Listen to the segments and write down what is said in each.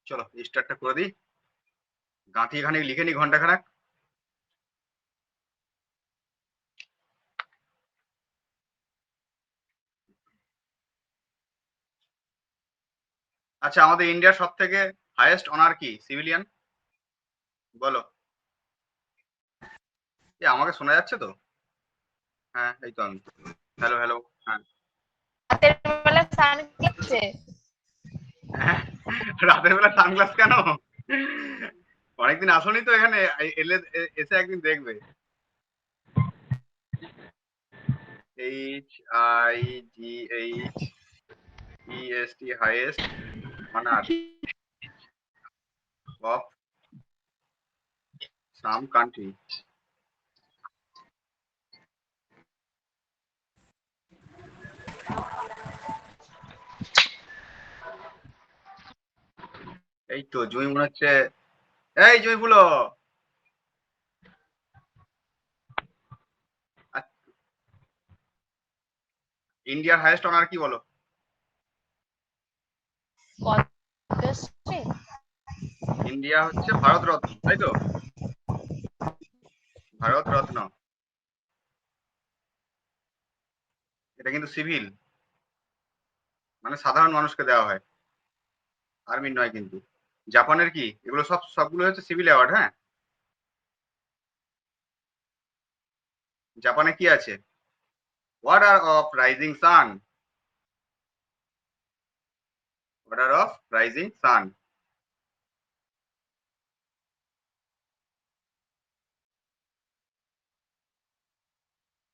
চলো স্টার্টটা করে দিই। গাঁথি এখানে লিখে নি ঘন্টা খানেক। আচ্ছা, আমাদের ইন্ডিয়ার সব থেকে হাইয়েস্ট অনার কি সিভিলিয়ান বলো? আমাকে শোনা যাচ্ছে তো? হ্যাঁ, এই তো আমি। Hello hello. হ্যাঁ রাতের বেলা সান কেছে রাতের বেলা সানগ্লাস কেন? অনেকদিন আসোনি তো এখানে, এলে এসে একদিন দেখবে। HIGHEST highest honour of some country. এই তো জুঁই মনে হচ্ছে। এই জুঁই ফুলো, ইন্ডিয়ার হাইয়েস্ট অনার কি বলো? ইন্ডিয়া হচ্ছে ভারত রত্ন, তাই তো? ভারত রত্ন। এটা কিন্তু সিভিল, মানে সাধারণ মানুষকে দেওয়া হয়, আর্মির নয় কিন্তু। জাপানের কি এগুলো সবগুলো হচ্ছে সিভিল অ্যাওয়ার্ড। হ্যাঁ, জাপানে কি আছে? Order of rising sun. Order of rising sun.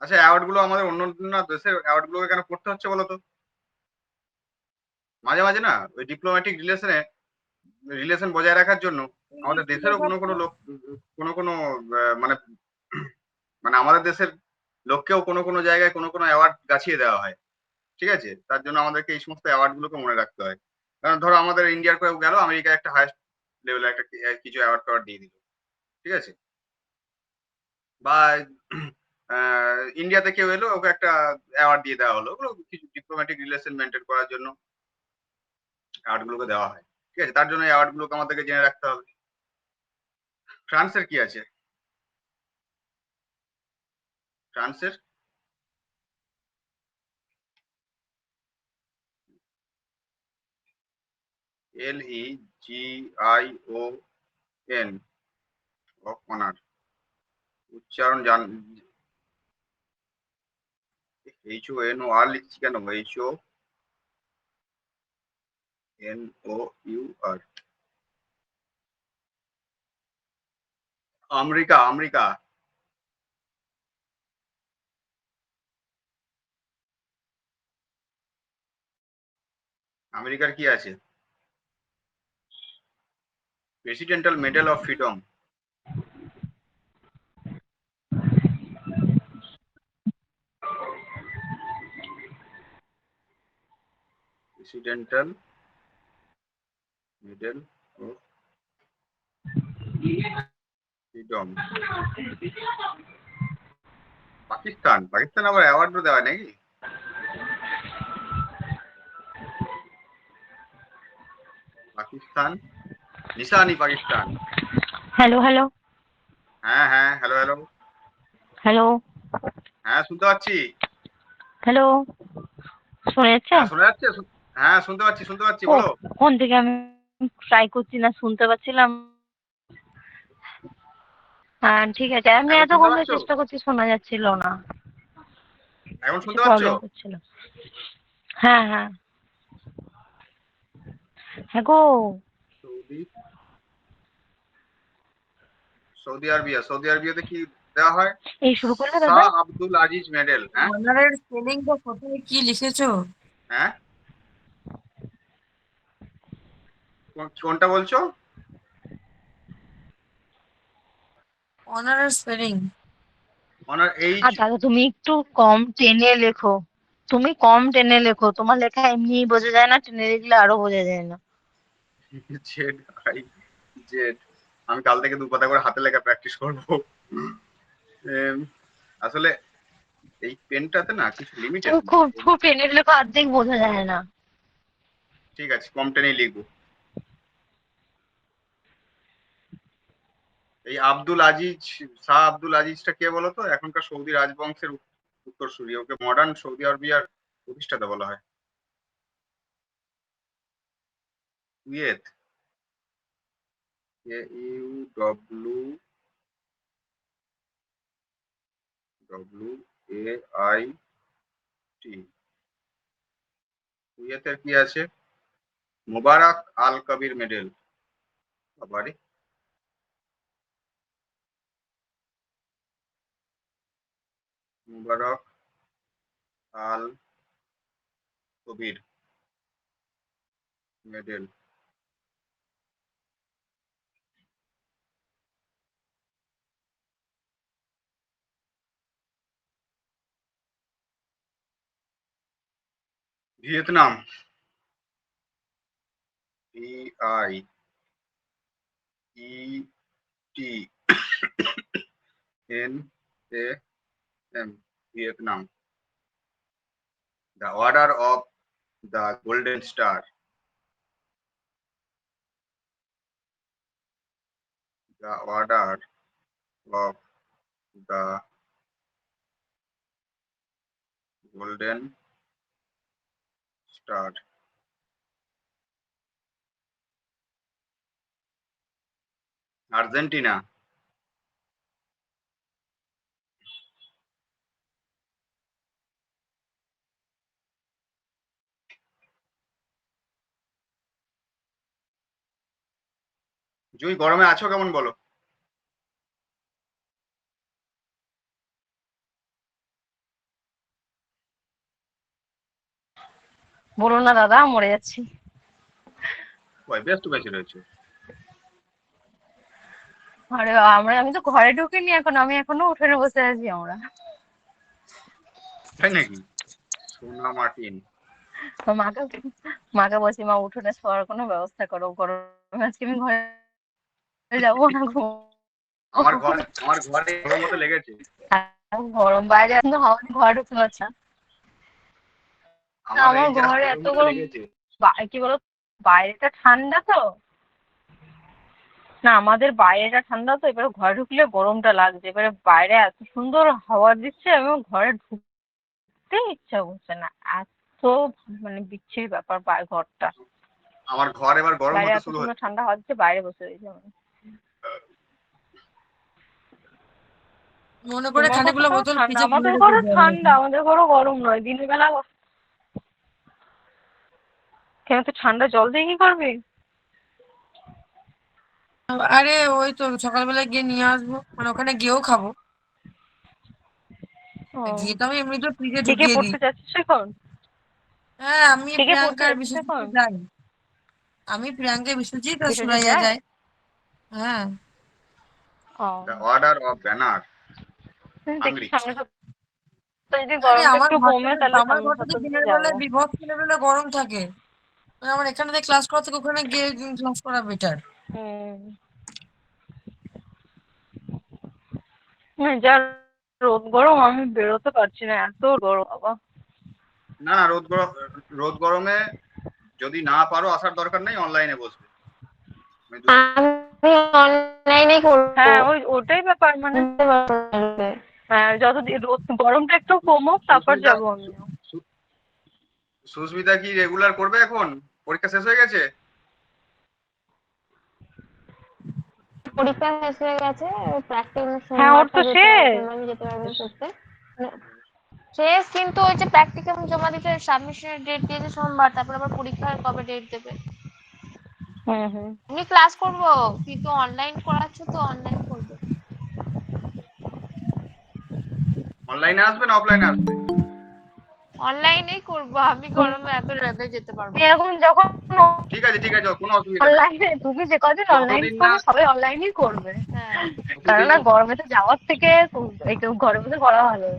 আচ্ছা, অ্যাওয়ার্ড গুলো আমাদের অন্য অন্য দেশের অ্যাওয়ার্ড গুলোকে কেন পড়তে হচ্ছে বলো তো? মাঝে মাঝে না ওই ডিপ্লোম্যাটিক রিলেশন বজায় রাখার জন্য আমাদের দেশেরও কোনো লোক, কোনো মানে মানে আমাদের দেশের লোককেও কোনো জায়গায় কোনো অ্যাওয়ার্ড গাছিয়ে দেওয়া হয়। ঠিক আছে, তার জন্য আমাদেরকে এই সমস্ত অ্যাওয়ার্ড গুলোকে মনে রাখতে হয়। কারণ ধরো আমাদের ইন্ডিয়ার কেউ গেল আমেরিকায়, একটা হাইস্ট লেভেলে একটা কিছু অ্যাওয়ার্ড টাওয়ার্ড দিয়ে দিল, ঠিক আছে? বা ইন্ডিয়াতে কেউ এলো, ওকে একটা অ্যাওয়ার্ড দিয়ে দেওয়া হলো। ওগুলো কিছু ডিপ্লোম্যাটিক রিলেশন মেনটেন করার জন্য অ্যাওয়ার্ড গুলোকে দেওয়া হয়। ঠিক আছে, তার জন্য অ্যাওয়ার্ড গুলোকে আমাদেরকে জেনে রাখতে হবে। ফ্রান্সের কি আছে? ফ্রান্সের LEGION অফ অনার। উচ্চারণ HONOR লিখছি কেন? HONOUR। আমেরিকা। আমেরিকার কি আছে? প্রেসিডেন্টাল medal of freedom. প্রেসিডেন্টাল medal of freedom. Pakistan আবার অ্যাওয়ার্ডও দেওয়া নাকি? পাকিস্তান, নিশানি পাকিস্তান। হ্যালো হ্যালো হ্যাঁ হ্যাঁ, হ্যালো হ্যালো। হ্যালো হ্যাঁ, শুনতে পাচ্ছি। হ্যালো, শোনা যাচ্ছে? হ্যাঁ, শোনা যাচ্ছে। হ্যাঁ, শুনতে পাচ্ছি, ও, বলো। ফোন থেকে আমি ট্রাই করছি না, শুনতে পাচ্ছিলাম। হ্যাঁ ঠিক আছে, আমি এখন শুনতে এতক্ষণ ধরে পাচ্ছ? চেষ্টা করছি, শোনা যাচ্ছিল না, এখন কিছু শুনতে পাচ্ছ? প্রবলেম করছিল। হ্যাঁ হ্যাঁ হ্যাঁ গো। সৌদি আরবিয়াতে কি দেওয়া হয়? এই শুরু করলে দাদা? শাহ আব্দুল আজিজ মেডেল। হ্যাঁ অনারের স্পেলিংটা কোথায় কি লিখেছো? হ্যাঁ, কোনটা বলছো? অনারের স্পেলিং। অনার আর দাদা তুমি একটু কম টেনে লেখো, তুমি কম টেনে লেখো, তোমার লেখা এমনি বোঝা যায় না, টেনে লিখলে আরো বোঝা যায় না। ZIZ। আমি কাল থেকে 2 পাতা করে হাতে লেখা প্র্যাকটিস করবো। আসলে এই পেনটাতে না কিছু লিমিট তুমি আছে। খুব খুব টেনে লেখো, অর্ধেক বোঝা যায় না। ঠিক আছে, কম টেনেই লিখবো। এই আব্দুল আজিজ, শাহ আব্দুল আজিজটা কে বলতো? এখনকার সৌদি রাজবংশের উত্তরসূরি। ওকে মডার্ন সৌদি আরবিয়ার প্রতিষ্ঠাতা বলা হয়। Kuwait, KUWWAIT। কুয়েতের কি আছে? Mubarak Al Kabir medal. বাবারে, Mubarak Al Kabir medal. Vietnam, VIETNAM, Vietnam. The Order of the Golden Star, the Order of the Golden Star। Argentina, জুই গরমে আছো কেমন বলো? বলো না দাদা, মরে যাচ্ছি। ব্যস্ত বেশি রয়েছে। আরে আমি তো ঘরে ঢুকিনি এখন, আমি এখনো উঠোনে বসে আছি আমরা। তাই নাকি? সোনা মার্টিন। তো মাকে বলছি, মা উঠোনে শোয়ার কোনো ব্যবস্থা করো, গরমে আজকে আমি ঘরে যাবো না গো। আমার ঘরে গরম মতো লেগেছে। গরম বাইরে এত হাওয়া, ঘরে ঢুকতে পারছি না। আমার আমার এই জাস্ট ঘরে গরম এত মতো গরম, লেগেছে। কি বলো, বাইরেটা ঠান্ডা তো, না আমাদের বাইরেটা ঠান্ডা তো, এবারে ঘরে ঢুকলে গরমটা লাগছে। এবারে বাইরে এত সুন্দর হাওয়া দিচ্ছে, আমি ঘরে ঢুকতে ইচ্ছা করছে না, এত মানে বিচ্ছিরি ব্যাপার ঘরটা। আমার ঘর এবার গরম বাইরে হতে এত শুরু সুন্দর হচ্ছে। ঠান্ডা হাওয়া দিচ্ছে, বাইরে বসে রয়েছে আমি। মনে করে তোমার খানিকগুলো ঘরটা বোতল ঠান্ডা, ফ্রিজে ভরে আমাদের রেখে ঘরে দেওয়া ঠান্ডা, হয়েছে। আমাদের ঘরে গরম নয়। দিনের বেলা কেন, তো ঠান্ডা জল দিয়ে কি করবি? আরে ওই তো সকালবেলা গিয়ে নিয়ে আসবো, মানে ওখানে গিয়েও খাবো। ও, গিয়ে তো আমি এমনিতে ফ্রিজে কে কে ঢুকিয়ে দিই। পড়তে যাচ্ছিস এখন? হ্যাঁ, আমি কে কে পড়তে প্রিয়াঙ্কা আর যাচ্ছিস বিশ্বজিৎ এখন? যাই। আমি প্রিয়াঙ্কা, বিশ্বজিৎ আর বিশ্বজিৎ সুরাইয়া যায়? যাই। হ্যাঁ। ও, দ্য অর্ডার অফ ব্যানার, দেখি হাঙ্গরি। সামনে সপ্তাহে যদি আরে গরমটা একটু কমে, তাহলে আমার সামনের ঘরটা তো সপ্তাহে দিনের যাবো। বেলায় বিভৎস লেভেলে গরম থাকে। মানে আমার এখানে থেকে ক্লাস করা থেকে ওখানে গিয়ে ক্লাস করা বেটার। হুম, যা রোদ গরম, আমি বেরোতে পারছি না, এত গরম বাবা। না না, রোদ গরমে যদি না পারো আসার দরকার নেই, অনলাইনে বসবে। আমি আমি অনলাইনে করবো। হ্যাঁ, ওটাই ব্যাপার, মানে হ্যাঁ, রোদ গরমটা একটু কমুক, তারপর সুস্মিতা, যাবো আমি। সুস্মিতা কি রেগুলার করবে এখন? পরীক্ষা শেষ হয়ে গেছে? পরীক্ষা শেষ হয়ে গেছে, প্র্যাকটিক্যাল হ্যাঁ, ওর সোমবারটা তো যেতে হবে, শেষ। সোমবার যেতে পারবে করতে। শেষ, কিন্তু ওই যে প্র্যাকটিক্যাল জমা দিতে সাবমিশনের ডেট দিয়েছে সোমবার, তারপর আবার পরীক্ষার কবে ডেট দেবে। হুম হুম। এমনি ক্লাস করবো, কিন্তু অনলাইন করাচ্ছ তো অনলাইন করবো। অনলাইনে আসবে না অফলাইনে আসবে? অনলাইনেই করবো, আমি গরমে এত ল্যাবে যেতে পারবো তুমি না। এখন যখন ঠিক আছে ঠিক আছে, কোনো অসুবিধা নেই। অনলাইনে, তুমি যে কদিন অনলাইন যতদিন না করবে সবাই অনলাইনই করবে, হ্যাঁ, ততদিন কেননা গরমে তো যাওয়ার থেকে একটু ঘরে বসে করা ভালো।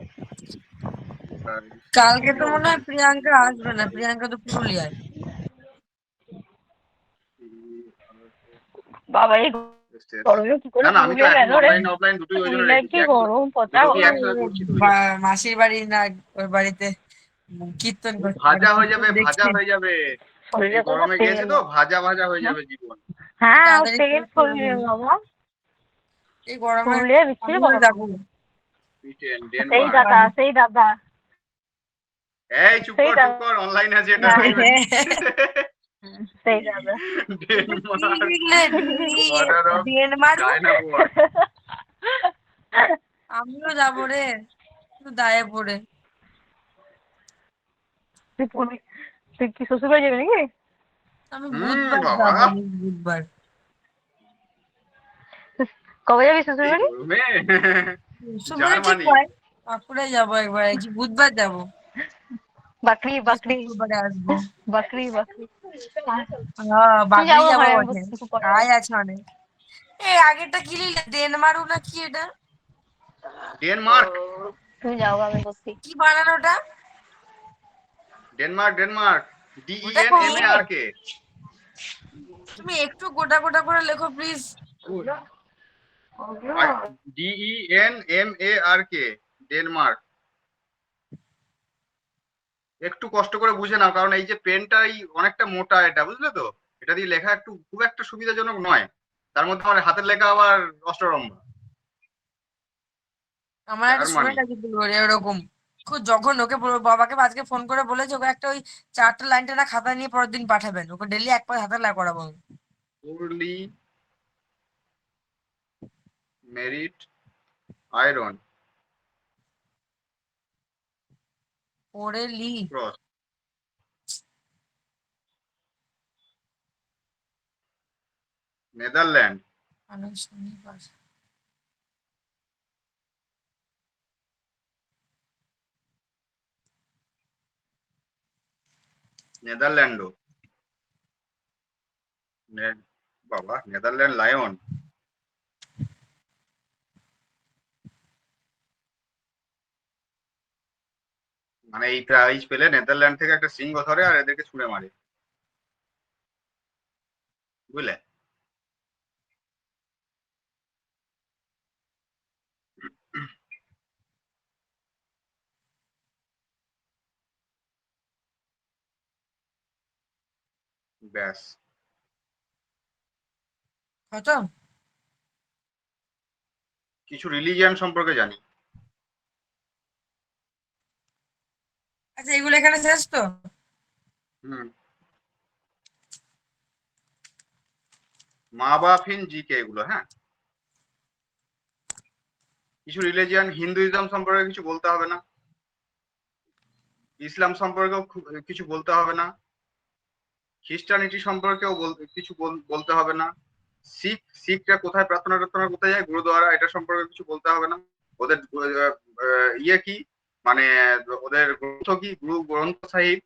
কালকে তো মনে হয় প্রিয়াঙ্কা আসবে না, প্রিয়াঙ্কা তো পুরুলিয়ায়। বাবা, এই গরমে কি করে না না, আমি তো পুরুলিয়া এখন গেল রে? অনলাইন অফলাইন দুটোই ওই জন্য পুরুলিয়ায় রেখেছি। কি গরম, পচা দুটোকে গরম। একসাথে করছি তো ওই জন্য। মাসির বাড়ি না, ওই বাড়িতে কীর্তন করছে, ভাজা হয়ে কীর্তন যাবে, ভাজা দেখছি। হয়ে যাবে। শরীরে এই কোথাও গরমে গিয়েছে তেল তো, নেই। ভাজা ভাজা হয়ে যাবে জীবন। হ্যাঁ, ও তাড়াতাড়ি তেল শেষ করে শরীরে দিবি। বাবা। এই গরমে পুরুলিয়া বিচ্ছিরি আমিও গরম। যাবো। ব্রিটেন, সেই ডেনমার্ক। দাদা, সেই দাদা, এই চুপ সেই কর, চুপ দাদা, কর, অনলাইন আছে এটা না, লাইভ আছে। সেই দাদা। কি ডেনমার্ক, লিখলে? Border of Denmark? China board. আমিও যাবো রে, শুধু দায়ে পড়ে। তুই কি শ্বশুর বাড়ি যাবি নাকি? আমি হুম, বুধবার বাবা, যাবো, আমি বুধবার। কবে যাবি শ্বশুর এই বাড়ি? গরমে শুভ্রে ঠিক জার্মানি। হয়, বাঁকুড়ায় যাবো একবার, এই যে বুধবার যাবো, বাকরি এই বাকরি শুক্রবারে আসবো। বাকরি বাকরি। হ্যাঁ, তুমি বাগড়ি যাবো যাবো ঘরে, আমি বটে। বসে থাকবো পরে কাজ যাবো। আছে অনেক। এই আগেরটা কি লিখলে? ডেনমার্ক না কি এটা? ডেনমার্ক, তুমি যাও, আমি বসি। কি বানানোটা? ডেনমার্ক, ডেনমার্ক, ওটা কি? DENMARK। তুমি একটু গোটা গোটা করে লেখো প্লিজ। DENMARK, Denmark. একটু কষ্ট করে বুঝে নাও, কারণ এই যে পেনটাই অনেকটা মোটা, এটা বুঝলে তো, এটা দিয়ে লেখা একটু খুব একটা সুবিধাজনক নয়। তার মধ্যে আমার হাতের লেখা আবার অষ্টরম্ভা। আমার একটা জার্মানি। স্টুডেন্ট আছে এরকম, যখন ওকে বাবাকে আজকে ফোন করে বলেছে ওকে একটা ওই 4টা লাইন টানা খাতা নিয়ে পরের দিন পাঠাবেন, ওকে ডেলি এক পাঁচ হাতে লেখা করাবো। পোরলি মেরিট আয়রন পড়ে লি। Cross, Netherland. আমি শনিবার। নেদারল্যান্ডও, বাবা, নেদারল্যান্ড লায়ন। মানে এই প্রাইজ পেলে নেদারল্যান্ড থেকে একটা সিংহ ধরে আর এদেরকে ছুঁড়ে মারে, বুঝলে? ব্যাস। খতম। কিছু রিলিজিয়ান সম্পর্কে জানি। আচ্ছা, এগুলো এখানে শেষ তো? হুম, মা বাপহীন জিকে এগুলো, হ্যাঁ। কিছু রিলিজিয়ান, হিন্দুইজম সম্পর্কে কিছু বলতে হবে না, ইসলাম সম্পর্কেও কিছু বলতে হবে না, খ্রিস্টানিটি সম্পর্কেও কিছু বলতে হবে না, শিখরা কোথায় প্রার্থনা টার্থনা করতে যায়, গুরুদ্বারা, এটা সম্পর্কে কিছু বলতে হবে না। ওদের ইয়ে কি, মানে ওদের গ্রন্থ কি, গুরু গ্রন্থ সাহিব,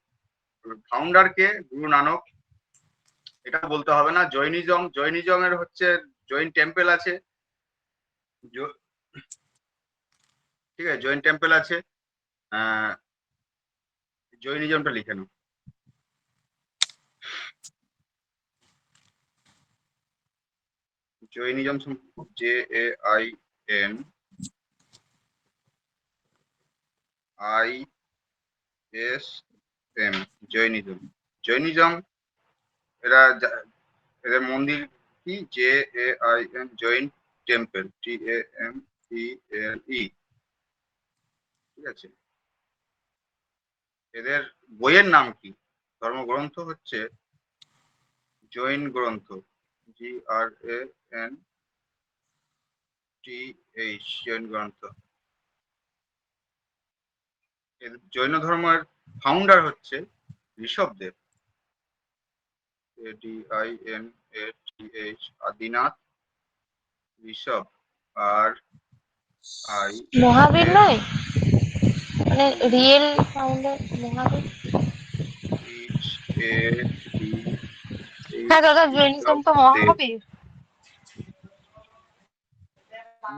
ফাউন্ডার কে, গুরু নানক, এটা বলতে হবে না। জৈনিজমের হচ্ছে জৈন টেম্পল আছে, ঠিক আছে, জৈন টেম্পল আছে। আহ জৈনিজমটা লিখে নাও। জৈনিজম, JAINISM, জৈনিজম। জৈনিজম, এরা এদের মন্দির কি, JAIN, জৈন টেম্পল, TEMPLE, ঠিক আছে। এদের বইয়ের নাম কি? ধর্মগ্রন্থ হচ্ছে জৈন গ্রন্থ, GRANTH, জৈন গ্রন্থ। জৈন ধর্মের ফাউন্ডার হচ্ছে ঋষভদেব, ADINATH, আদিনাথ ঋষভ, আর মহাবীর নয়, মানে INTH, রিয়েল ফাউন্ডার মহাবীর। হ্যাঁ দাদা, জৈনিজম তো ঋষভদেব। মহাবীর।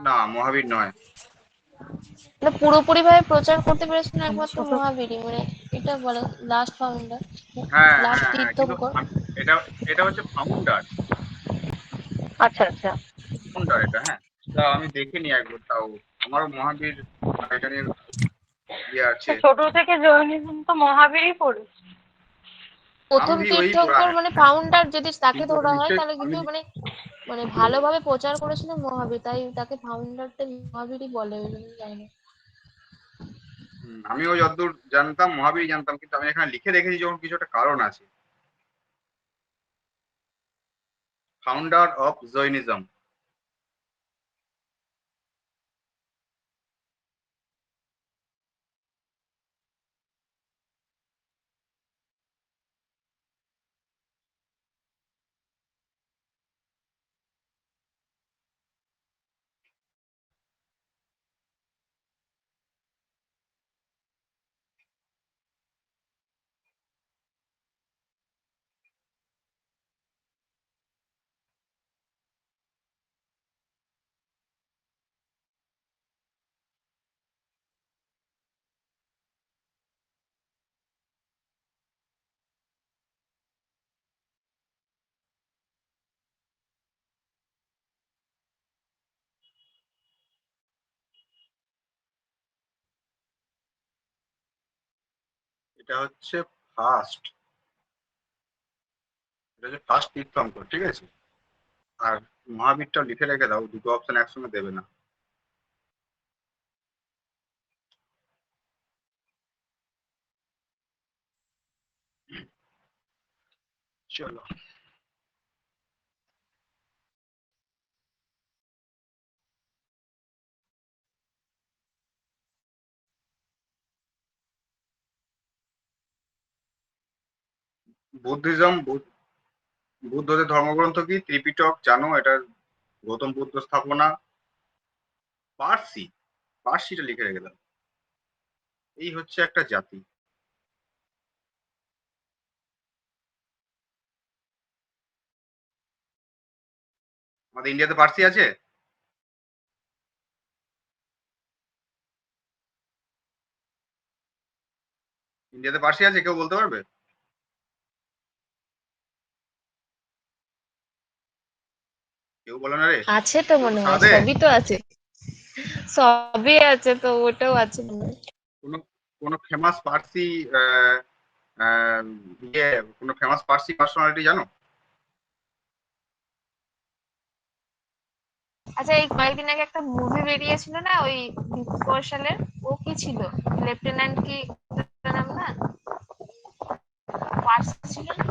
না, মহাবীর নয়। মানে পুরোপুরি ভাবে প্রচার করতে পেরেছেন একমাত্র মহাবীরই, মানে এটা বলে লাস্ট ফাউন্ডার, হ্যাঁ, লাস্ট হ্যাঁ, হ্যাঁ, কিন্তু তীর্থঙ্কর। এটা এটা হচ্ছে ফাউন্ডার, আচ্ছা আচ্ছা। ফাউন্ডার এটা, হ্যাঁ। তা আমি দেখিনি একবার, তাও আমারও মহাবীর, মানে এটা নিয়ে ইয়ে আছে। ছোট থেকে জৈনিজম তো মহাবীরই পড়েছে। প্রথম ওই পড়া, তীর্থঙ্কর হ্যাঁ, মানে ফাউন্ডার যদি তাকে কিন্তু ওটা ধরা হয় নিশ্চয়ই তাহলে আমি, কিন্তু মানে মানে ভালোভাবে প্রচার করেছিল মহাবীর, তাই তাকে ফাউন্ডারটা মহাবীরই বলে, ওই জন্য জানি না। আমিও যতদূর জানতাম মহাবীর জানতাম, কিন্তু আমি এখানে লিখে রেখেছি যখন কিছু একটা কারণ আছে। Founder of Jainism. এটা হচ্ছে ফার্স্ট, এটা হচ্ছে ফার্স্ট তীর্থঙ্কর, ঠিক আছে। আর মহাবীরটা লিখে রেখে দাও, দুটো অপশন একসঙ্গে দেবে না। চলো, বুদ্ধিজম। বুদ্ধদের ধর্মগ্রন্থ কি? ত্রিপিটক জানো, এটা গৌতম বুদ্ধ স্থাপনা। পার্সি, পার্সিটা লিখে রেখে দাও। এই হচ্ছে একটা জাতি। আমাদের ইন্ডিয়াতে পার্সি আছে? ইন্ডিয়াতে পার্সি আছে, কেউ বলতে পারবে? কেউ বলে না রে, আছে তো কেউ মনে সাড়া হয়, দে। সবই তো আছে, সবই আছে তো, ওটাও আছে মনে হয়। কোনো কোনো ফেমাস পার্সি আহ, আহ, ইয়ে, কোনো ফেমাস পার্সি পার্সোনালিটি জানো? আচ্ছা, এই কয়েকদিন আগে একটা মুভি বেরিয়েছিল না, ওই ভিকি কৌশলের, ও কি ছিল, লেফটেন্যান্ট কি ওটার নাম না, পার্স ছিল না?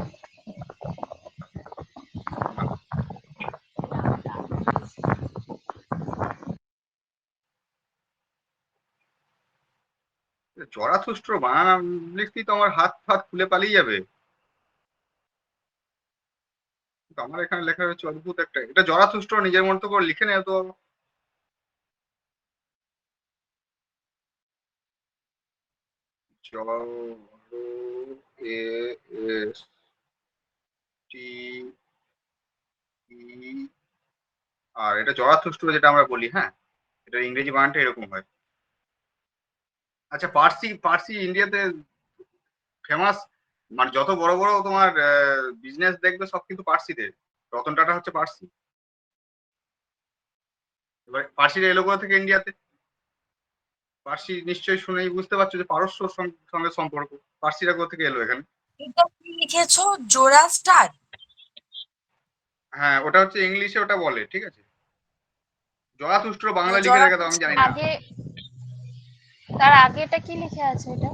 না, জরাথুস্ট্র বানান লিখতেই তো আমার হাত ফাত খুলে পালিয়ে যাবে। কিন্তু আমার এখানে লেখা হচ্ছে অদ্ভুত একটা, এটা জরাথুস্ট্র নিজের মতো করে লিখে নেয় তো। এ এস টি ই, আর এটা জরাথুস্ট্র যেটা আমরা বলি, হ্যাঁ, এটা ইংরেজি বানানটা এরকম হয়। আচ্ছা, পার্সি, পার্সি ইন্ডিয়াতে ফেমাস, মানে যত বড় বড় তোমার বিজনেস দেখবে সব কিন্তু পার্সিদের। রতন টাটা হচ্ছে পার্সি। এবার পার্সিরা এলো কোথা থেকে ইন্ডিয়াতে? পার্সি নিশ্চয়ই শুনেই বুঝতে পারছো যে পারস্য সঙ্গে সম্পর্ক। পার্সিরা কোথা থেকে এলো এখানে? এটা কি লিখেছো, জোরাস্টার? হ্যাঁ, ওটা হচ্ছে ইংলিশে ওটা বলে, ঠিক আছে। জরাথুস্ট্র বাংলা লিখে রেখে দাও, আমি জানি জরাথুস্ট্র। না। আগে, তার আগেটা কি লিখে আছে এটা?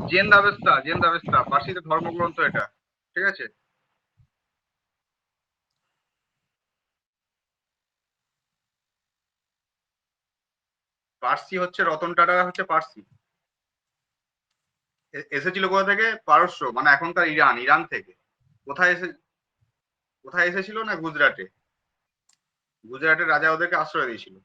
জেন দাবেস্তা, জেন দাবেস্তা পার্সিদের ধর্মগ্রন্থ এটা, ঠিক আছে। পার্সি হচ্ছে, রতন টাটা হচ্ছে পার্সি। এসেছিল কোথা থেকে? পারস্য, মানে এখনকার ইরান, ইরান থেকে। কোথায় এসে, কোথায় এসেছিল না, গুজরাটে। গুজরাটের রাজা ওদেরকে আশ্রয় দিয়েছিল।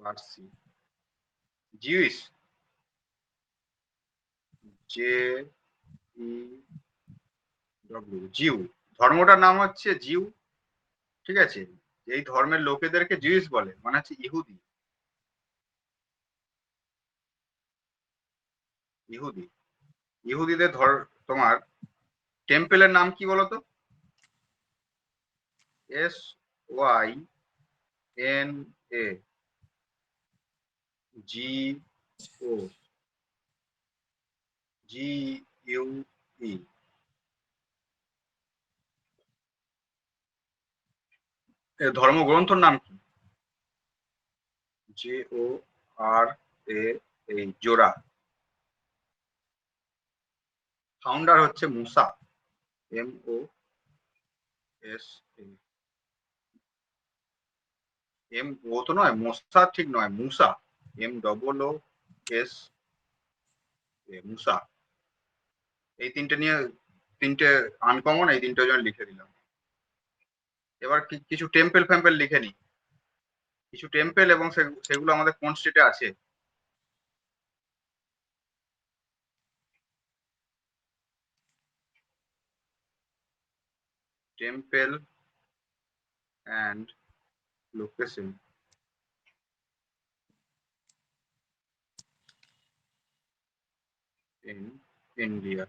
Parsi, Jews, J E W, Jew. ধর্মটার নাম হচ্ছে জিউ, ঠিক আছে। এই ধর্মের লোকেদেরকে জিউস বলে, মানে হচ্ছে ইহুদি। ইহুদি, ইহুদিদের তোমার টেম্পেলের নাম কি বলতো? SYNA, জি ও GUE। এর ধর্মগ্রন্থর নাম কি? JORA, জোড়া। ফাউন্ডার হচ্ছে মুসা, MOSA। ও তো নয়, মোসা ঠিক নয়, মুসা, MOOS, মুসা। এই তিনটে নিয়ে, তিনটে আনকমন, এই তিনটে জন লিখে দিলাম। এবার কিছু টেম্পল ফেম্পল লিখে নি, কিছু টেম্পল, এবং সেগুলো আমাদের কোন স্টেটে আছে। Temple and location in India.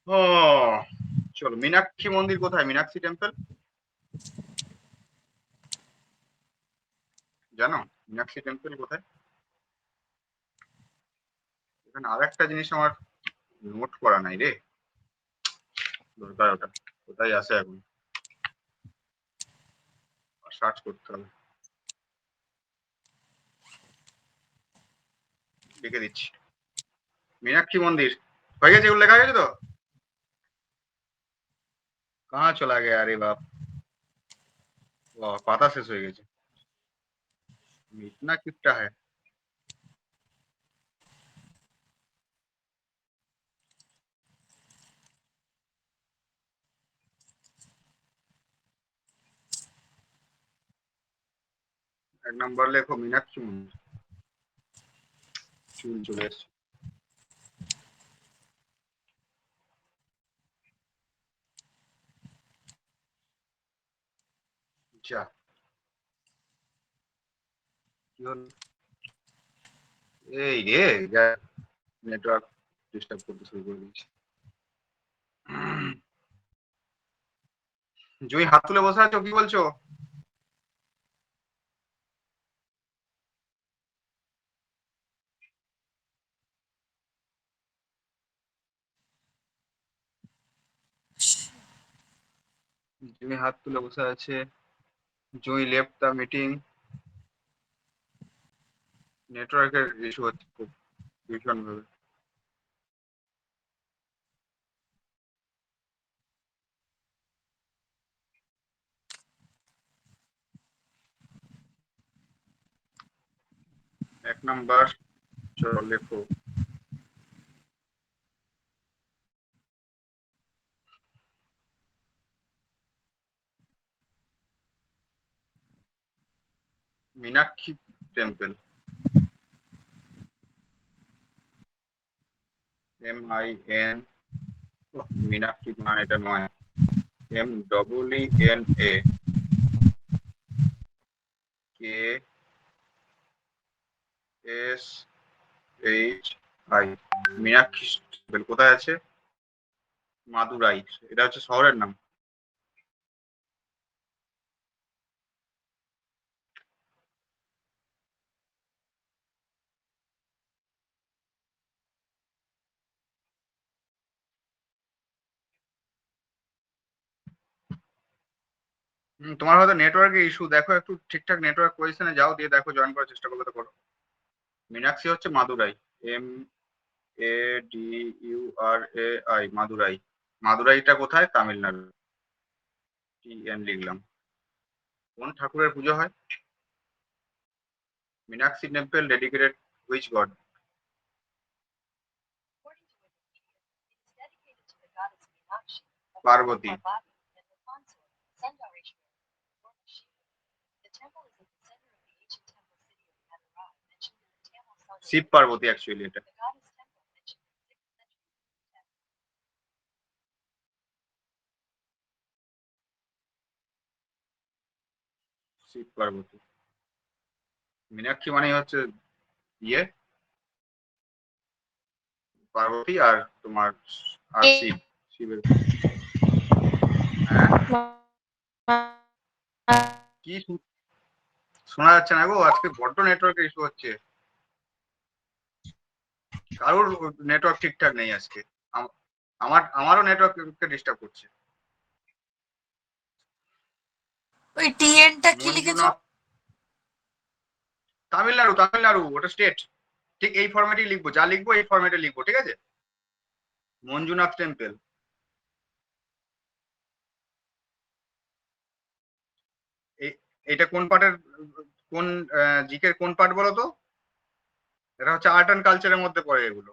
ও চলো, মীনাক্ষী মন্দির কোথায়? মীনাক্ষী টেম্পল জানো? মীনাক্ষী টেম্পল কোথায়? এখানে আর একটা জিনিস আমার নোট করা নাই রে, দরকার ওটা। কোথায় আছে এখন? সার্চ করতে হবে, লিখে দিচ্ছি। মীনাক্ষী মন্দির হয়ে গেছে, এগুলো লেখা গেছে তো? কাহা চলা গেছে আরে বাপ, পাতা শেষ হয়ে গেছে। ইতনা কিপটা হ্যায়। এক নম্বর লেখো মীনাক্ষী মন্দির। চুল চলে এসছে। যা, কি হল? এই রে, নেটওয়ার্ক ডিস্টার্ব করতে শুরু করে দিয়েছে। জুই হাত তুলে বসে আছো, কি বলছো? জুই হাত তুলে বসে আছে। জুই লেফট দ্য মিটিং। নেটওয়ার্কের ইস্যু হচ্ছে খুব ভীষণ ভাবে। এক নাম্বার, চলো লেখো মীনাক্ষী টেম্পল। MIN, মীনাক্ষী মানে এটা নয়, MEENAKSHI। মীনাক্ষী টেম্পল কোথায় আছে? মাদুরাই। এটা হচ্ছে শহরের নাম। তোমার হয়তো নেটওয়ার্কের ইস্যু, দেখো একটু ঠিকঠাক নেটওয়ার্ক পজিশনে যাও, দিয়ে দেখো, জয়েন করার চেষ্টা করলে তো করো। মীনাক্ষী হচ্ছে মাদুরাই, MADURAI, মাদুরাই। মাদুরাইটা কোথায়? তামিলনাড়ু। TN লিখলাম। কোন ঠাকুরের পুজো হয়? Meenakshi temple dedicated which god? Parvati. Shiva Parvati actually এটা। শিব পার্বতী। মীনাক্ষী মানে হচ্ছে ইয়ে পার্বতী, আর তোমার আর শিব, শিবের। হ্যাঁ কি শোনা যাচ্ছে না গো, আজকে বড্ড নেটওয়ার্কের ইস্যু হচ্ছে। কারোর নেটওয়ার্ক ঠিকঠাক নেই আজকে। আমারও নেটওয়ার্ককে ডিস্টার্ব করছে। ওই টিএনটা কি লিখেছো? মঞ্জুনাথ, তামিলনাড়ু, তামিলনাড়ু, ওটা স্টেট। ঠিক এই ফরম্যাটেই লিখবো, যা লিখবো এই ফরম্যাটে লিখবো, ঠিক আছে? মঞ্জুনাথ টেম্পল। এটা কোন পার্টের, কোন জিকের কোন পার্ট বলো তো? এটা হচ্ছে আর্ট অ্যান্ড কালচারের মধ্যে পড়ে এগুলো।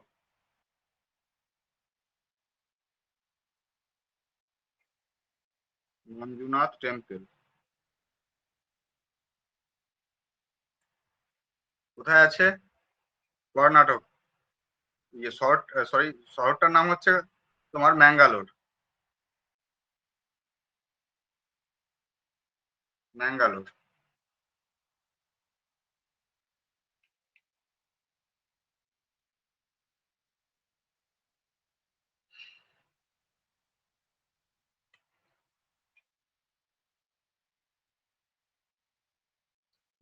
মঞ্জুনাথ টেম্পল কোথায় আছে? কর্ণাটক। ইয়ে শহর, সরি, শহরটার নাম হচ্ছে তোমার ম্যাঙ্গালোর। ম্যাঙ্গালোর।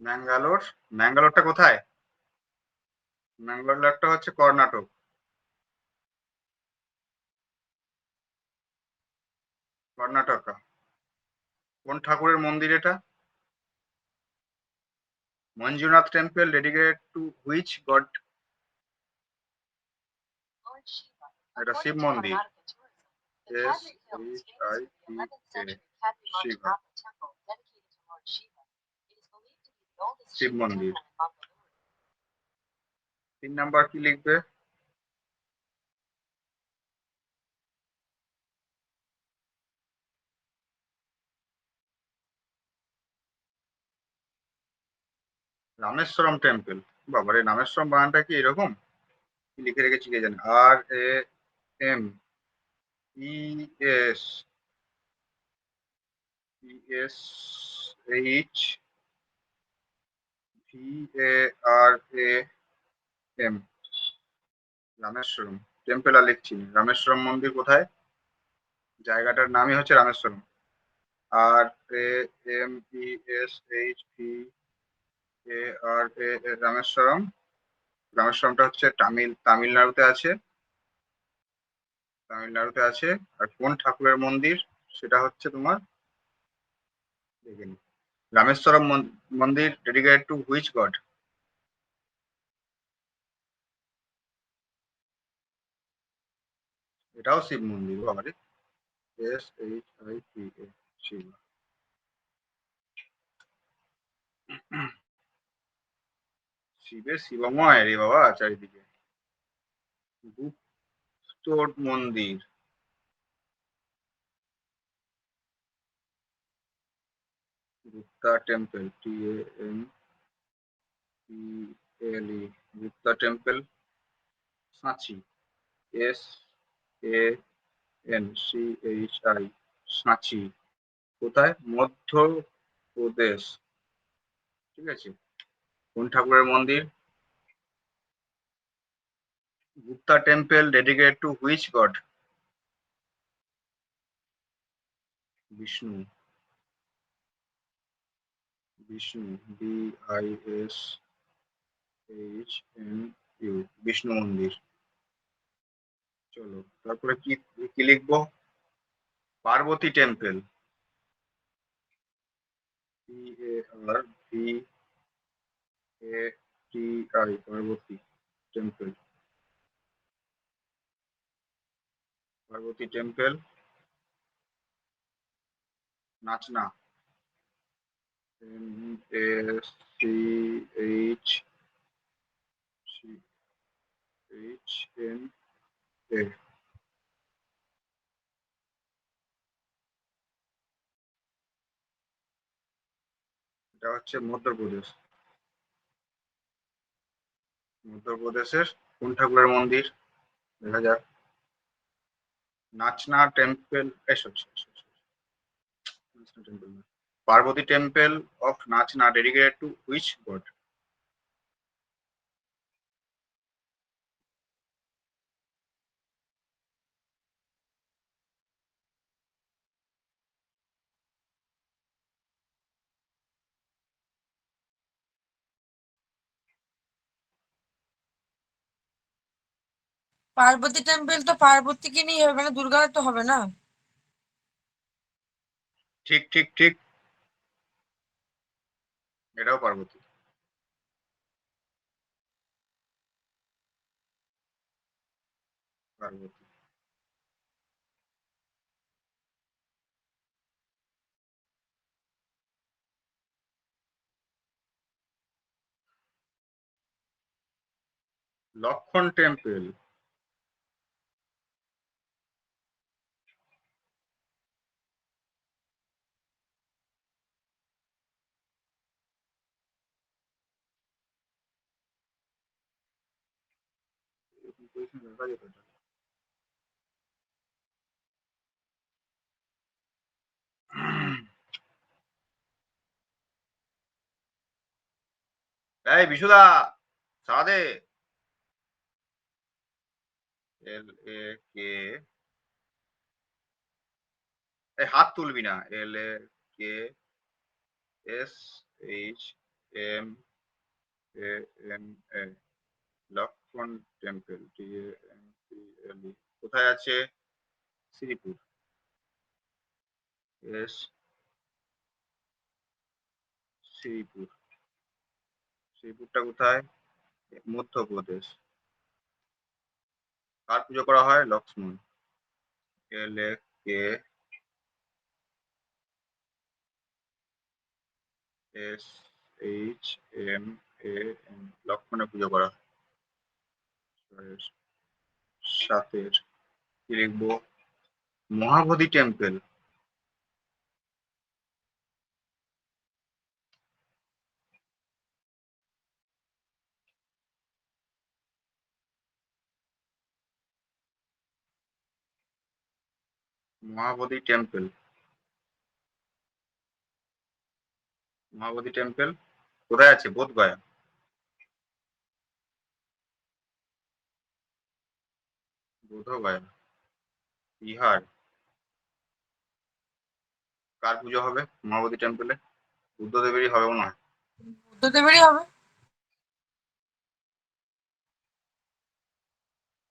ম্যাঙ্গালোর। ম্যাঙ্গালোরটা কোথায়? ম্যাঙ্গালোরটা হচ্ছে কর্ণাটক। কর্ণাটকা। কোন ঠাকুরের মন্দির এটা? Manjunath temple dedicated to which god? এটা শিব মন্দির। S H I P A, Shiva. Shiva মন্দির। 3 নাম্বার কি লিখবে? রামেশ্বরম টেম্পল। বাবারে, রামেশ্বরম বানানটা কি এরকম? কি লিখে রেখেছি কে জানে। RAMES VARAM। রামেশ্বরম টেম্পল আর লিখছি না। রামেশ্বরম মন্দির কোথায়? জায়গাটার নামই হচ্ছে রামেশ্বরম। RAMESHVARA, রামেশ্বরম। রামেশ্বরমটা হচ্ছে তামিলনাড়ুতে আছে। তামিলনাড়ুতে আছে। আর কোন ঠাকুরের মন্দির সেটা হচ্ছে তোমার, দেখে নিই। রামেশ্বরম মন্দির ডেডিকেটেড টু হুইচ গড? এটাও শিব মন্দির। বাবারে, SHIPA, শিব। শিবের শিবময় রে বাবা চারিদিকে। গুপ্ত মন্দির। Gupta temple, TAMPLE, Gupta temple, সাঁচি, SANCHI, সাঁচি। কোথায়? মধ্যপ্রদেশ। ঠিক আছে। কোন ঠাকুরের মন্দির? Gupta temple dedicated to which god? Vishnu. Vishnu, BISHNU, Vishnu মন্দির। চলো তারপরে কি কি লিখবো? Parvati temple, PARVATI, Parvati temple. Parvati temple, Nachna, NACHCHNA। এটা হচ্ছে মধ্যপ্রদেশ। মধ্যপ্রদেশের কোন ঠাকুরের মন্দির দেখা যাক? Nachna temple, Parvati temple of Nachna dedicated to which god? Parvati temple তো পার্বতীকে নিয়ে হবে, মানে দুর্গা তো হবে না। ঠিক ঠিক ঠিক, এটাও পার্বতী। পার্বতী। লক্ষণ টেম্পল। এই বিশুদা, সাদে। এল এ কে, এই হাত তুলবি না। L A K S H M A N A, Lakshman temple, T A M P L E. কোথায় আছে? শ্রীপুর। এস, শ্রীপুর। শ্রীপুরটা কোথায়? মধ্যপ্রদেশ। কার পুজো করা হয়? Lakshman. L A K S H M A N, লক্ষ্মণে পুজো করা হয়। সাতের কি লিখবো? Mahabodhi temple. Mahabodhi temple. Mahabodhi temple কোথায় আছে? বোধগয়া। বোধগয়া, বিহার। কার পুজো হবে মহাবোধি টেম্পলে? বুদ্ধদেবেরই হবে মনে হয়। বুদ্ধদেবেরই হবে।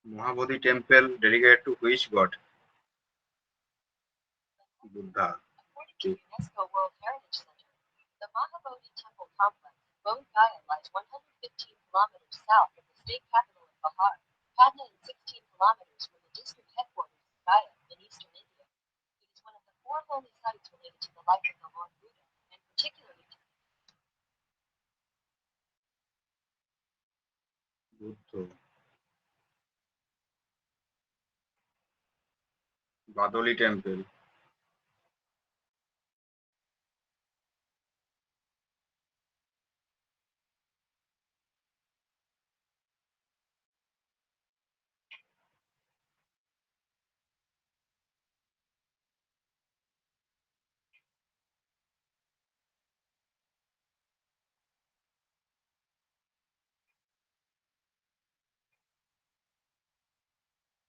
Mahabodhi temple dedicated to which god? Buddha. ঠিক। UNESCO World Heritage Center. The Mahabodhi Temple complex, Bodh Gaya, lies 115 kilometers south of the state capital of Bihar, Patna, and 16 kilometers from the district headquarters of Gaya in eastern India. It is one of the four holy sites related to the life of the Lord Buddha, and particularly to Buddha. বাদলি temple.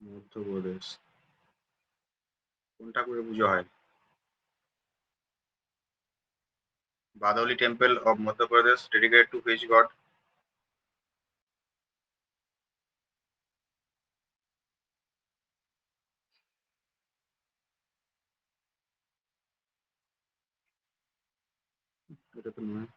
Madhya Pradesh. কোন ঠাকুরের পুজো হয়? বাদলি temple of Madhya Pradesh dedicated to which god? এটা তো নয়।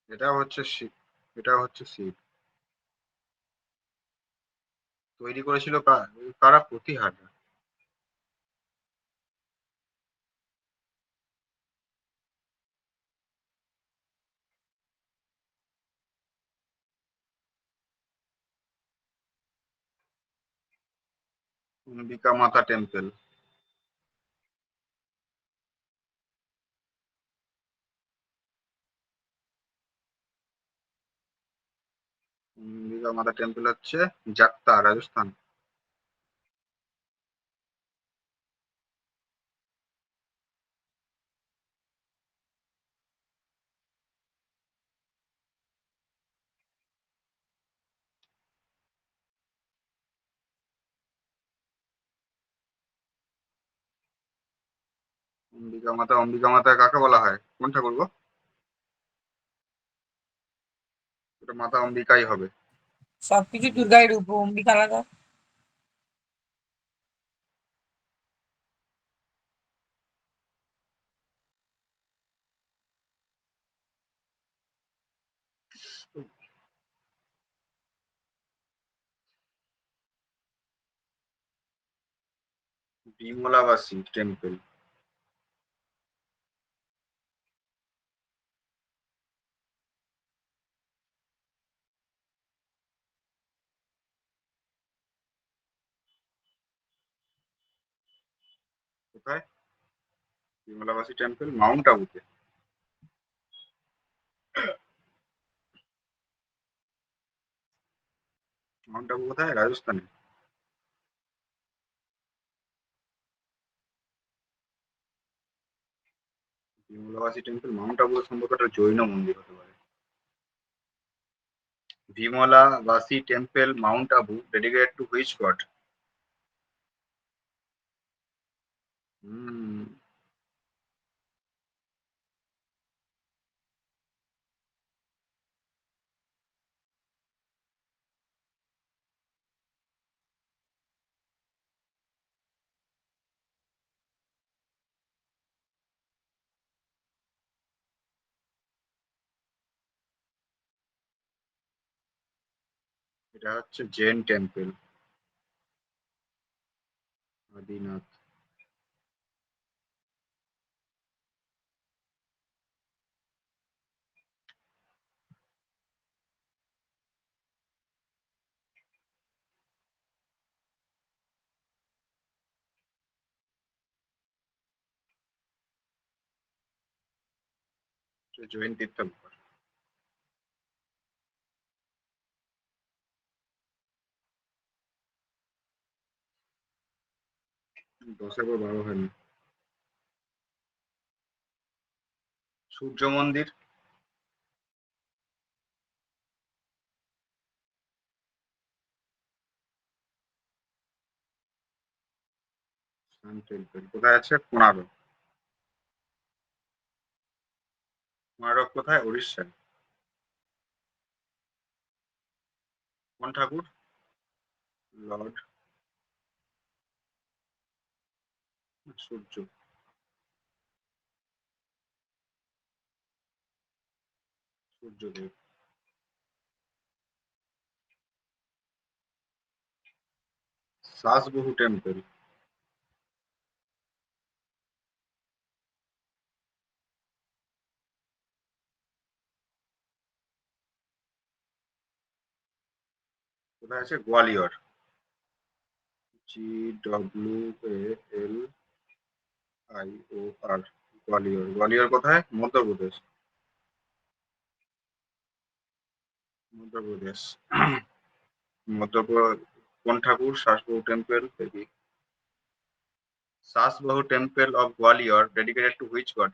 এটা হচ্ছে শিব। এটা হচ্ছে শিব। তৈরি করেছিল কারা? প্রতিহার। অম্বিকা মাতা টেম্পল। অম্বিকা মাতা টেম্পল হচ্ছে জাক্তা, রাজস্থান। অম্বিকা মাতা কাকে বলা হয়, কোন ঠাকুর গো? ওটা মাতা অম্বিকাই হবে। সবকিছু দুর্গাই রূপ, অম্বিকা আলাদা। বিমলাবাসী টেম্পল। কোথায় বিমলাবাসী টেম্পল? মাউন্ট আবুতে। মাউন্ট আবু কোথায়, রাজস্থানে? বিমলাবাসী টেম্পল মাউন্ট আবু সম্ভবত একটা জৈন মন্দির হতে পারে। Vimalavasi temple mount Abu dedicated to which god? হুম, এটা হচ্ছে জৈন টেম্পল, আদিনাথ। এটা জৈন তীর্থঙ্কর। দশের পর 12 হয়নি। সূর্য মন্দির। সান টেম্পল কোথায় আছে? কোণারক। কোণারক কোথায়? উড়িষ্যায়। কোন ঠাকুর? লর্ড সূর্য, সূর্যদেব। সাসবহু টেম্পল কোথায় আছে? গোয়ালিয়র। GWALIOR। গোয়ালিয়র। গোয়ালিয়র কোথায়? মধ্যপ্রদেশ। মধ্যপ্রদেশ। মধ্যপ্রদেশ। কোন ঠাকুর? সাসবহু টেম্পল দেখি। Sasbahu temple of Gwalior dedicated to which god?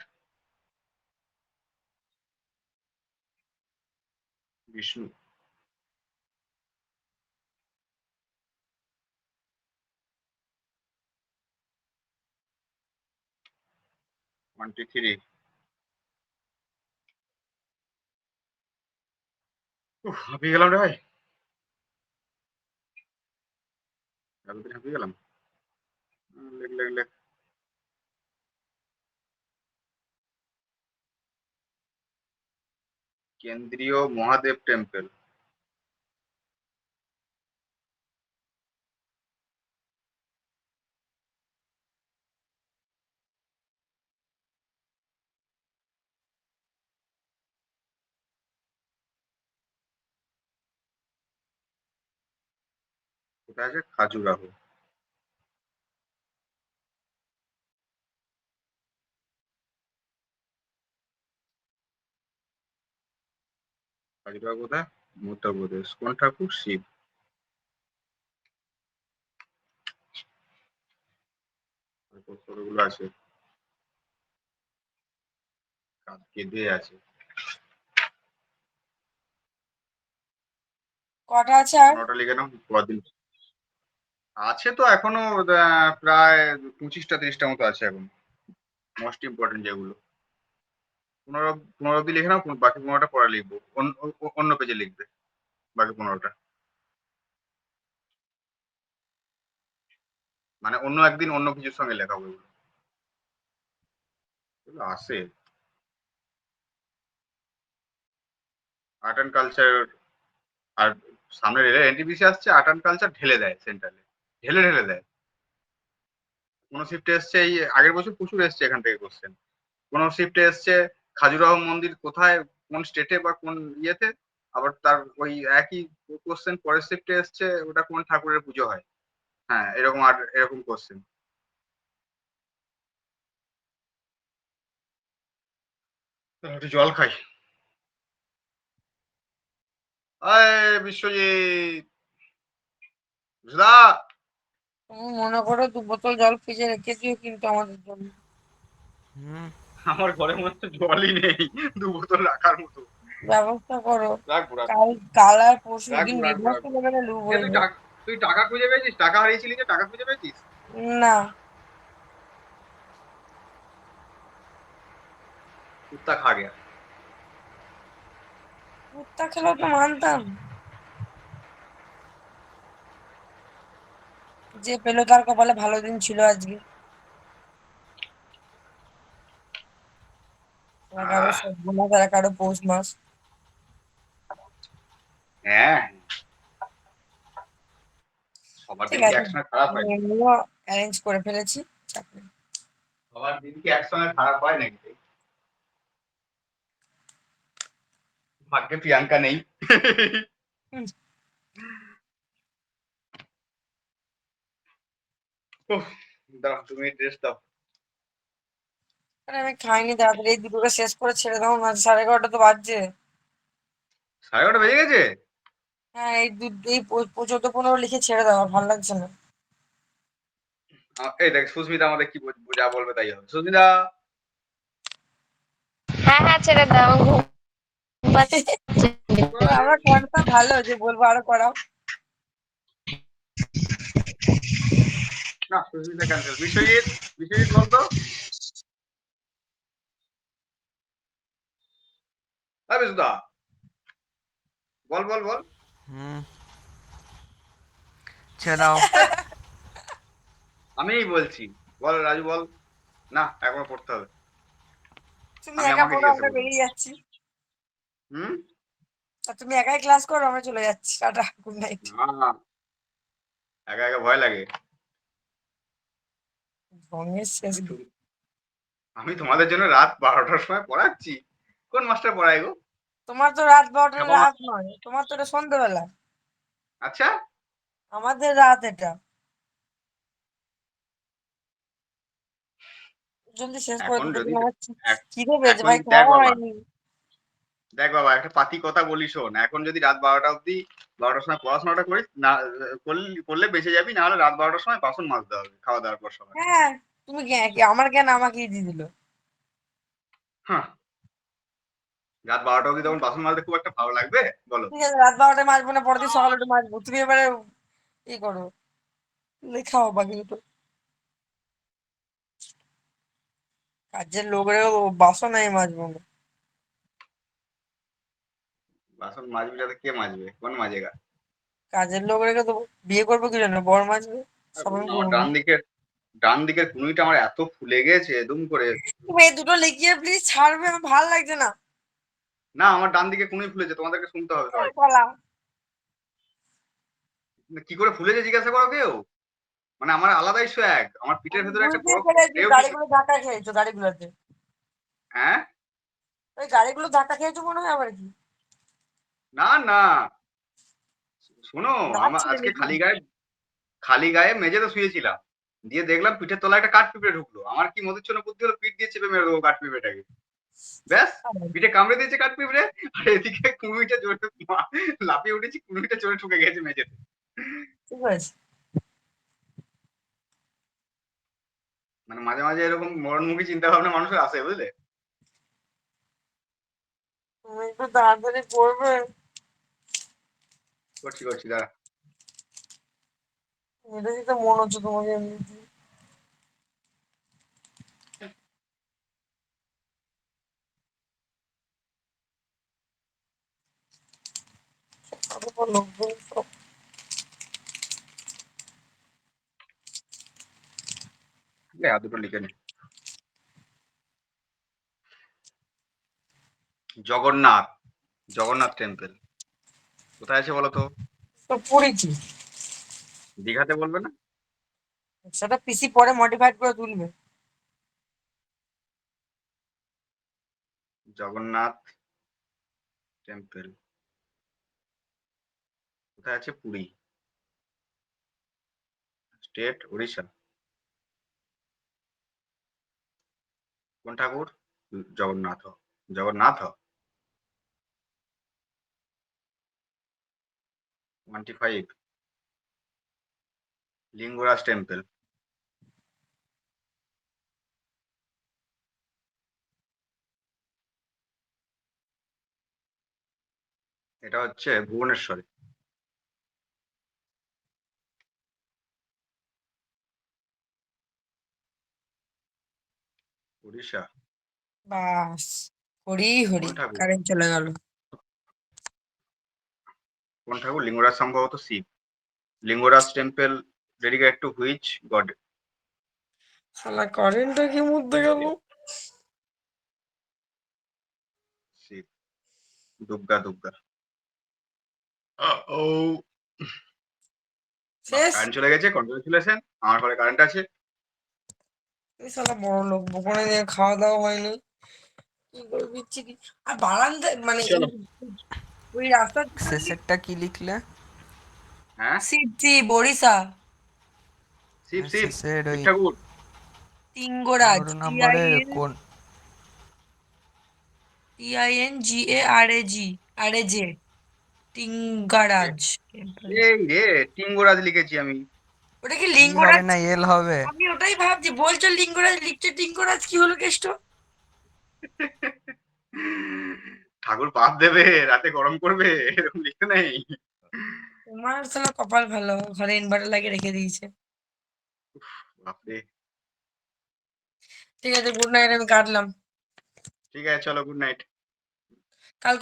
Vishnu. One two three. হাঁপিয়ে গেলাম রে ভাই, এতদিন হাঁপিয়ে গেলাম। লেখ লেখ লেখ। কেন্দ্রীয় মহাদেব টেম্পল কোথায় আছে? খাজুরাহো। খাজুরাহো কোথায়? মধ্যপ্রদেশ। কোন ঠাকুর? শিব। কতগুলো আছে? কেঁদে আছে। কটা আছে আর? 15টা লিখে নাও। কদিন আছে তো এখনো? প্রায় 25টা 30টা মতো আছে এখন, মোস্ট ইম্পর্টেন্ট যেগুলো। 15 অব্দি লিখে নাও, বাকি 15টা পরে লিখবো। অন্য পেজে লিখবে বাকি 15টা, মানে অন্য একদিন অন্য কিছুর সঙ্গে লেখাবো এগুলো। এগুলো আসে। আর্ট অ্যান্ড কালচার, আর সামনে রেলের এনটিপিসি আসছে, আর্ট অ্যান্ড কালচার ঢেলে দেয় সেন্ট্রালে, ঢেলে ঢেলে দেয়। কোন শিফটে এসছে, এই আগের বছর প্রচুর এসছে এখান থেকে কোশ্চেন। কোন শিফটে এসছে খাজুরাহো মন্দির কোথায়, কোন স্টেটে বা কোন ইয়েতে, আবার তার ওই একই কোশ্চেন পরের শিফটে এসছে ওটা কোন ঠাকুরের পুজো হয়। হ্যাঁ, এরকম আর এরকম কোশ্চেন। একটু জল খাই। আয় বিশ্বজিৎ, বুঝলা? তুমি মনে করো 2 বোতল জল ফ্রিজে রেখে দিও কিন্তু আমাদের জন্য। আমার ঘরে মনে হচ্ছে জলই নেই 2 বোতল রাখার মতো। ব্যবস্থা করো। রাখবো রাখবো কাল আর পরশু দিন রাখবো রাখবো নির্বাচন রাখবো। লেভেলে লু বইবে। তুই টাকা খুঁজে পেয়েছিস? টাকা হারিয়েছিলি যে, টাকা খুঁজে পেয়েছিস? না, কুত্তা খা গেয়া। কুত্তা খেলেও তো মানতাম। যে পেলো তার কপালে ভালো দিন ছিল আজকে। আর কারো আহ, সর্বনাশ, আর কারো পৌষ মাস। হ্যাঁ, সবার ঠিক দিন কি আছে, একসঙ্গে খারাপ আমি হয়? এমনিও অ্যারেঞ্জ করে ফেলেছি, চাপ নেই। সবার দিন কি একসঙ্গে খারাপ হয় নাকি? ভাগ্যে প্রিয়াঙ্কা নেই। হুম, উফ, দাঁড়াও, তুমি ড্রেস দাও। আরে আমি খাইনি, তাড়াতাড়ি এই দুটোকে শেষ করে ছেড়ে দাও না, 11:30 তো বাজছে। 11:30 বেজে গেছে? হ্যাঁ, এই 14-15 লিখে ছেড়ে দাও, আর ভালো লাগছে না। এই দেখ, সুস্মিতা আমাদের কি যা বলবে তাই হবে। সুস্মিতা, হ্যাঁ হ্যাঁ, ছেড়ে দাও, ঘুম পাচ্ছে। আমরা করাটা ভালো যে বলবো আরো করাও। না সুস্মিতা ক্যান্সেল। বিশ্বজিৎ, বিশ্বজিৎ বলতো। হ্যাঁ বিশুদা, বল বল বল। ছেড়ে দাও। আমিই বলছি, বল রাজু বল। না, একবার পড়তে হবে। তুমি আমি একা আমাকে পড়ো, জিজ্ঞাসা আমরা করবো। বেরিয়ে যাচ্ছি। হুম। আর তুমি একাই ক্লাস করো, আমরা চলে যাচ্ছি, টাটা, গুড নাইট। না, একা একা ভয় লাগে। ঢঙের শেষ আমি নেই। আমি তোমাদের জন্য রাত 12টার সময় পড়াচ্ছি। কোন মাস্টার পড়ায় গো? তোমার তো রাত 12টা, খ্যাপা রাত নয়, তোমার তো এটা সন্ধ্যেবেলা। আচ্ছা, আমাদের রাত এটা। জলদি শেষ করে এখন দিতে যদি দিন, আমার এক- খিদে পেয়েছে এখন ভাই, দেখ খাওয়া বাবা, হয়নি। দেখ বাবা, একটা পাতি কথা বলি শোন। এখন যদি রাত 12টা অব্দি, 12টার সময় পড়াশোনাটা করিস না, করলে বেঁচে যাবি, না হলে রাত 12টার সময় বাসন মাজতে হবে খাওয়া দাওয়ার পর সবাই। হ্যাঁ, তুমি আমার জ্ঞান আমাকেই দিয়ে দিল। হ্যাঁ, রাত 12টা অব্দি তখন বাসন মাজতে খুব একটা ভালো লাগবে বলো? ঠিক আছে, রাত 12টায় মাজবো না, পরের দিন সকালে একটু মাজবো, তুমি এবারে ই করো, লেখাও বাকি দুটো। কাজের লোকেরও বাসন আমি মাজবো না। বাসন মাজবি যাতে, কে মাজবে? কোন মাজেগা? কাজের লোক রেখে দেবো, বিয়ে করবো কি জন্য, বর মাজবে, সব আমি আমার করবো না। ডান দিকের কুনুইটা আমার এত ফুলে গেছে দুম করে। তুমি এই দুটো লিখিয়ে প্লিজ ছাড়বে, আমার ভালো লাগছে না। না, আমার ডান দিকে কুনুই ফুলেছে, তোমাদেরকে শুনতে হবে সবাই। পালাও। কি করে ফুলেছে জিজ্ঞাসা করো কেউ? মানে আমার আলাদাই সোয়াগ, আমার পিঠের আমি ভেতরে একটা বুঝতেই বড় পেরেছি, ঢেউ কিছু। গাড়িগুলো ধাক্কা খেয়েছো, গাড়িগুলোতে। হ্যাঁ। ওই গাড়িগুলো ধাক্কা খেয়েছো মনে হয়, আবার কি? না না, শোনো, আমার নাচছিলে আজকে নাকি? খালি গায়ে মেঝেতে শুয়েছিলাম, দিয়ে দেখলাম পিঠের তলায় একটা কাঠ পিঁপড়ে ঢুকলো। আমার কি মধ্যচ্ছন্ন বুদ্ধি হলো, পিঠ দিয়ে চেপে মেরে দেবো কাঠ পিঁপড়েটাকে। ব্যাস পিঠে কামড়ে দিয়েছে কাঠ পিঁপড়ে, আর এদিকে কুমিটা জোরে লাফিয়ে উঠেছি, কুমিটা জোরে ঠুকে গেছে মেঝেতে। ঠিক আছে। মানে মাঝে মাঝে এরকম মরণমুখী চিন্তা ভাবনা মানুষের আসে, বুঝলে? তুমি একটু তাড়াতাড়ি করবে। করছি করছি, দাঁড়া। এটা দিতে মন হচ্ছে তোমাকে এমনিতে। আরো বলো, বলো। আর দুটো লিখে নি। জগন্নাথ, জগন্নাথ টেম্পল কোথায় আছে বলো তো? তো পড়েছি, দীঘাতে বলবে না? সেটা পিসি পরে মডিফাইড করে তুলবে। জগন্নাথ টেম্পল কোথায় আছে? পুরী, স্টেট উড়িষ্যা। কোন ঠাকুর? জগন্নাথ। জগন্নাথ 25 লিঙ্গরাজ টেম্পল। এটা হচ্ছে ভুবনেশ্বরে। উড়িষ্যা। বাস, হরি হরি, কোন ঠাকুর? কারেন্ট চলে গেল। কোন ঠাকুর? লিঙ্গরাজ সম্ভবত Shiva. Lingaraj temple dedicated to which god? শালা কারেন্টটা কি মধ্যে গেল? শিব। দুর্গা দুর্গা। ও শেষ। কারেন্ট চলে গেছে, কনগ্রাচুলেশন, আমার ঘরে কারেন্ট আছে। এই শালা বড় লোক, বকনে দিয়ে খাওয়া দাওয়া হয়নি, কি করে বিচ্ছিরি। আর বারান্দায় মানে চলো। ওই রাস্তা শেষেরটা কি লিখলে? হ্যাঁ, শিব শিব ওড়িশা, শিব শিব, শেষের শিব ওই ঠাকুর। তিঙ্গরাজ, 15 নম্বরের কোন? TINGARAG, আরেজে, তিঙ্গারাজ টেম্পল। এই রে, টিঙ্গরাজ লিখেছি আমি। ওটা কি ই হবে লিঙ্গরাজ? না এল হবে? আমি ওটাই ভাবছি, বলছো লিঙ্গরাজ, লিখছে টিঙ্গরাজ, কি হলো কেষ্ট? ঠাকুর পাপ দেবে, রাতে গরম করবে, এরকম লিখতে নেই। তোমার শালা কপাল ভালো, ঘরে ইনভার্টার লাগিয়ে রেখে দিয়েছে। বাপরে। ঠিক আছে, গুড নাইট, আমি কাটলাম। ঠিক আছে, চলো, গুড নাইট। কাল